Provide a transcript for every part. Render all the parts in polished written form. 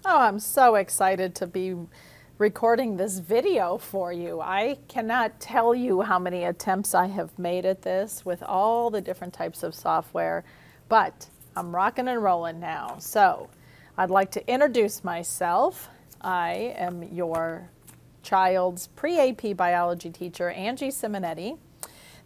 Oh, I'm so excited to be recording this video for you. I cannot tell you how many attempts I have made at this with all the different types of software, but I'm rocking and rolling now. So I'd like to introduce myself. I am your child's pre-AP biology teacher, Angie Simonetti.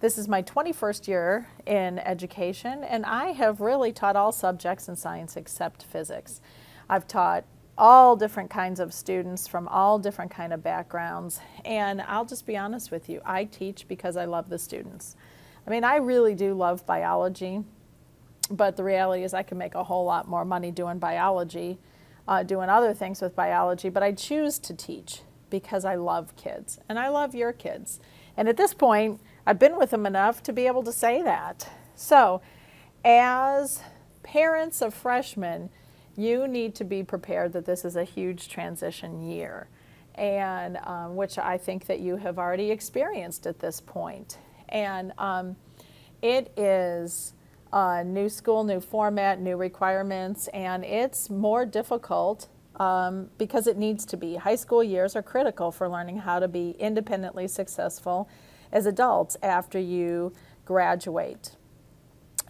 This is my 21st year in education, and I have really taught all subjects in science except physics. I've taught all different kinds of students from all different kind of backgrounds, and I'll just be honest with you, I teach because I love the students. I mean, I really do love biology, but the reality is I can make a whole lot more money doing biology, doing other things with biology, but I choose to teach because I love kids, and I love your kids. And at this point, I've been with them enough to be able to say that. So, as parents of freshmen, you need to be prepared that this is a huge transition year, and which I think that you have already experienced at this point. And it is a new school, new format, new requirements, and it's more difficult because it needs to be. High school years are critical for learning how to be independently successful as adults after you graduate.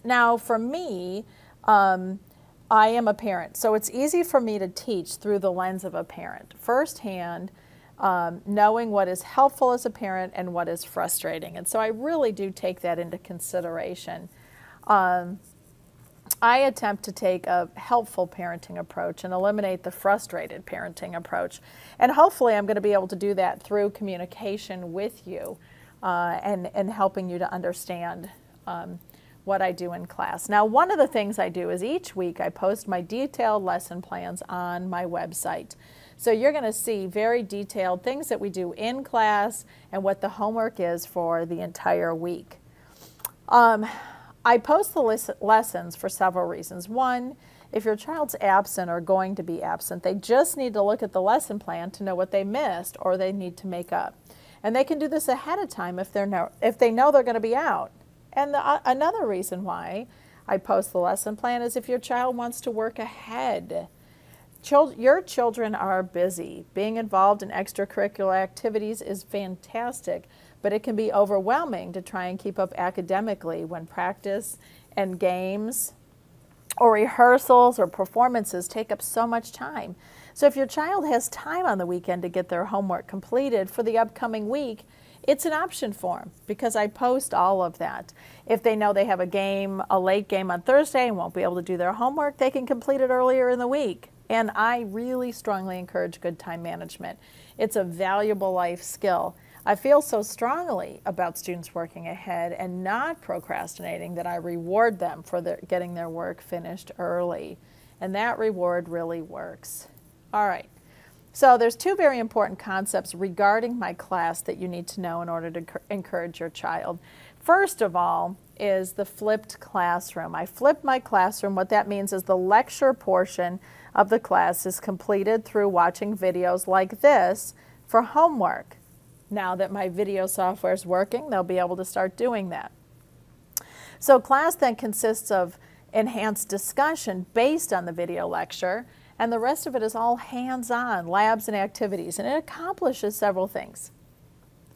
Now, for me, I am a parent, so it's easy for me to teach through the lens of a parent, firsthand, knowing what is helpful as a parent and what is frustrating. And so I really do take that into consideration. I attempt to take a helpful parenting approach and eliminate the frustrated parenting approach. And hopefully I'm going to be able to do that through communication with you and helping you to understand what I do in class. Now, one of the things I do is each week I post my detailed lesson plans on my website. So you're going to see very detailed things that we do in class and what the homework is for the entire week. I post the lessons for several reasons. One, if your child's absent or going to be absent, they just need to look at the lesson plan to know what they missed or they need to make up. And they can do this ahead of time if they know they're going to be out. And another reason why I post the lesson plan is if your child wants to work ahead. Your children are busy. Being involved in extracurricular activities is fantastic, but it can be overwhelming to try and keep up academically when practice and games or rehearsals or performances take up so much time. So if your child has time on the weekend to get their homework completed for the upcoming week, it's an option for them because I post all of that. If they know they have a late game on Thursday and won't be able to do their homework, they can complete it earlier in the week. And I really strongly encourage good time management. It's a valuable life skill. I feel so strongly about students working ahead and not procrastinating that I reward them for getting their work finished early. And that reward really works. All right. So there's two very important concepts regarding my class that you need to know in order to encourage your child. First of all is the flipped classroom. I flipped my classroom. What that means is the lecture portion of the class is completed through watching videos like this for homework. Now that my video software is working, they'll be able to start doing that. So class then consists of enhanced discussion based on the video lecture, and the rest of it is all hands-on, labs and activities, and it accomplishes several things.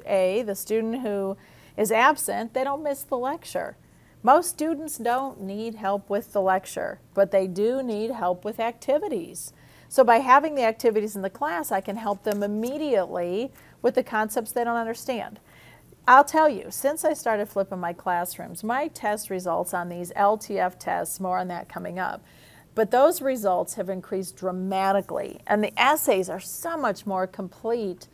A, the student who is absent, they don't miss the lecture. Most students don't need help with the lecture, but they do need help with activities. So by having the activities in the class, I can help them immediately with the concepts they don't understand. I'll tell you, since I started flipping my classrooms, my test results on these LTF tests, more on that coming up, but those results have increased dramatically, and the essays are so much more complete,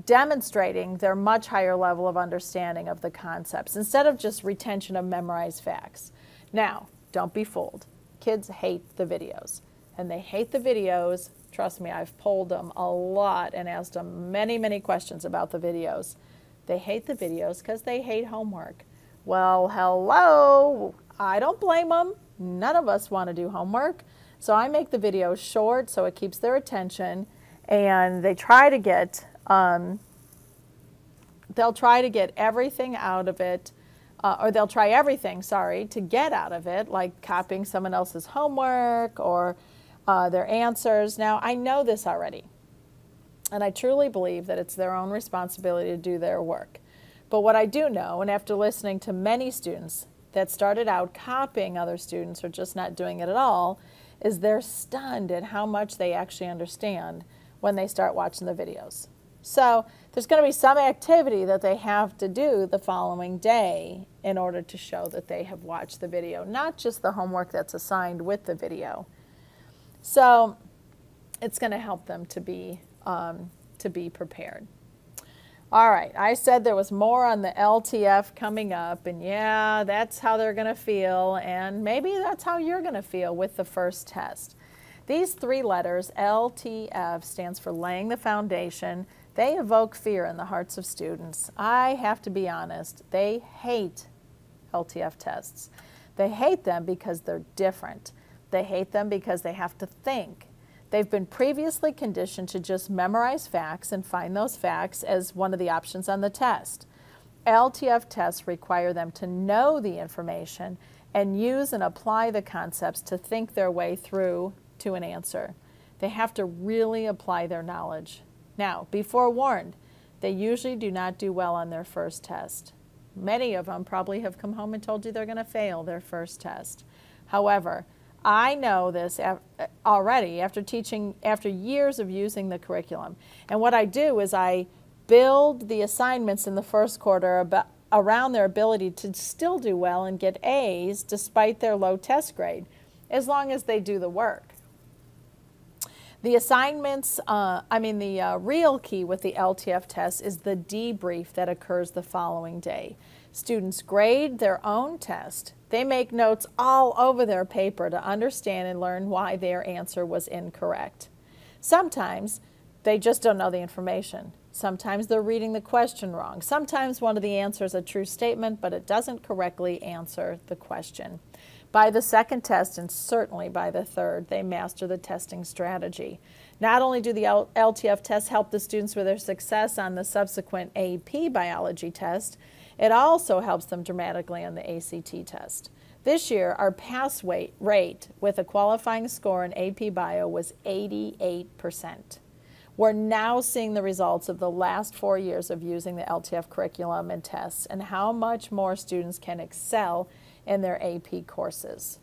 demonstrating their much higher level of understanding of the concepts instead of just retention of memorized facts. Now, don't be fooled. Kids hate the videos, and they hate the videos. Trust me, I've polled them a lot and asked them many, many questions about the videos. They hate the videos because they hate homework. Well, hello, I don't blame them. None of us want to do homework. So I make the videos short so it keeps their attention, and they try to get, they'll try to get everything out of it, or they'll try everything, sorry, to get out of it, like copying someone else's homework or their answers. Now, I know this already, and I truly believe that it's their own responsibility to do their work. But what I do know, and after listening to many students that started out copying other students or just not doing it at all, is they're stunned at how much they actually understand when they start watching the videos. So there's going to be some activity that they have to do the following day in order to show that they have watched the video, not just the homework that's assigned with the video. So it's going to help them to be prepared. All right, I said there was more on the LTF coming up, and yeah, that's how they're going to feel, and maybe that's how you're going to feel with the first test. These 3 letters, LTF, stands for laying the foundation. They evoke fear in the hearts of students. I have to be honest, they hate LTF tests. They hate them because they're different. They hate them because they have to think. They've been previously conditioned to just memorize facts and find those facts as one of the options on the test. LTF tests require them to know the information and use and apply the concepts to think their way through to an answer. They have to really apply their knowledge. Now, be forewarned, they usually do not do well on their first test. Many of them probably have come home and told you they're going to fail their first test. However, I know this already after years of using the curriculum. And what I do is I build the assignments in the first quarter around their ability to still do well and get A's despite their low test grade, as long as they do the work. The assignments, the real key with the LTF test is the debrief that occurs the following day. Students grade their own test. They make notes all over their paper to understand and learn why their answer was incorrect. Sometimes they just don't know the information. Sometimes they're reading the question wrong. Sometimes one of the answers is a true statement, but it doesn't correctly answer the question. By the second test, and certainly by the third, they master the testing strategy. Not only do the LTF tests help the students with their success on the subsequent AP biology test, it also helps them dramatically on the ACT test. This year, our pass rate with a qualifying score in AP Bio was 88%. We're now seeing the results of the last 4 years of using the LTF curriculum and tests and how much more students can excel in their AP courses.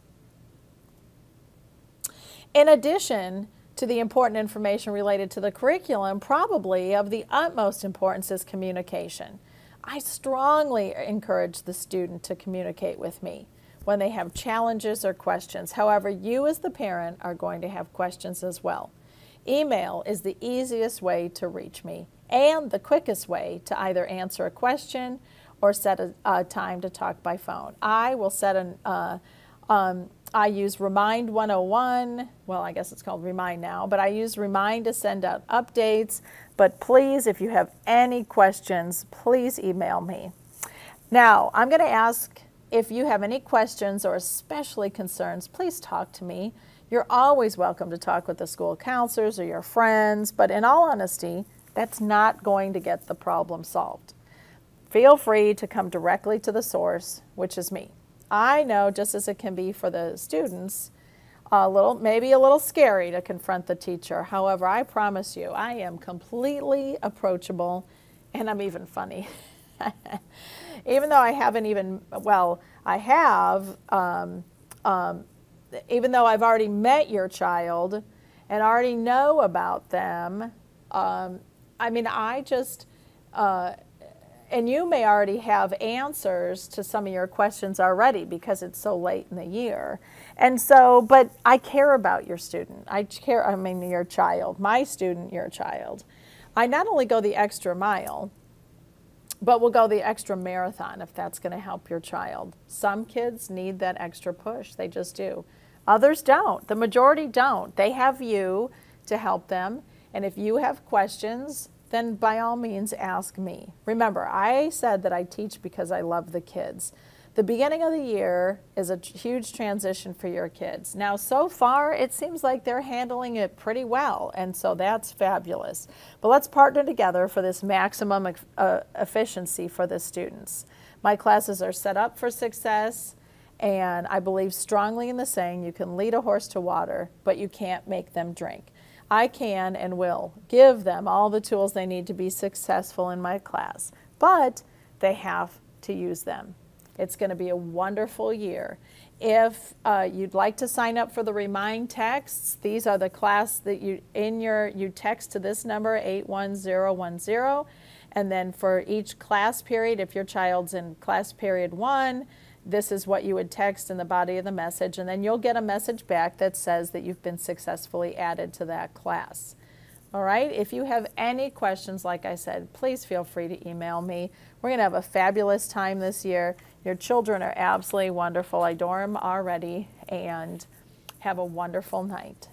In addition to the important information related to the curriculum, probably of the utmost importance is communication. I strongly encourage the student to communicate with me when they have challenges or questions. However, you as the parent are going to have questions as well. Email is the easiest way to reach me and the quickest way to either answer a question or set a time to talk by phone. I will set I use Remind 101. Well, I guess it's called Remind now, but I use Remind to send out updates. But please, if you have any questions, please email me. Now, I'm going to ask if you have any questions or especially concerns, please talk to me. You're always welcome to talk with the school counselors or your friends, but in all honesty, that's not going to get the problem solved. Feel free to come directly to the source, which is me. I know, just as it can be for the students, maybe a little scary to confront the teacher. However, I promise you, I am completely approachable, and I'm even funny. Even though I haven't even, well, I have, even though I've already met your child and already know about them, and you may already have answers to some of your questions already because it's so late in the year. And so, but I care about your student. Your child. My student, your child. I not only go the extra mile, but we'll go the extra marathon if that's going to help your child. Some kids need that extra push. They just do. Others don't. The majority don't. They have you to help them. And if you have questions, then by all means ask me. Remember, I said that I teach because I love the kids. The beginning of the year is a huge transition for your kids. Now, so far, it seems like they're handling it pretty well, and so that's fabulous. But let's partner together for this maximum efficiency for the students. My classes are set up for success, And I believe strongly in the saying, you can lead a horse to water, but you can't make them drink. I can and will give them all the tools they need to be successful in my class, but they have to use them. It's going to be a wonderful year. If you'd like to sign up for the Remind texts, these are the class that you text to this number, 81010, and then for each class period, if your child's in class period 1, this is what you would text in the body of the message, and then you'll get a message back that says that you've been successfully added to that class. All right, if you have any questions, like I said, please feel free to email me. We're going to have a fabulous time this year. Your children are absolutely wonderful. I adore them already, and have a wonderful night.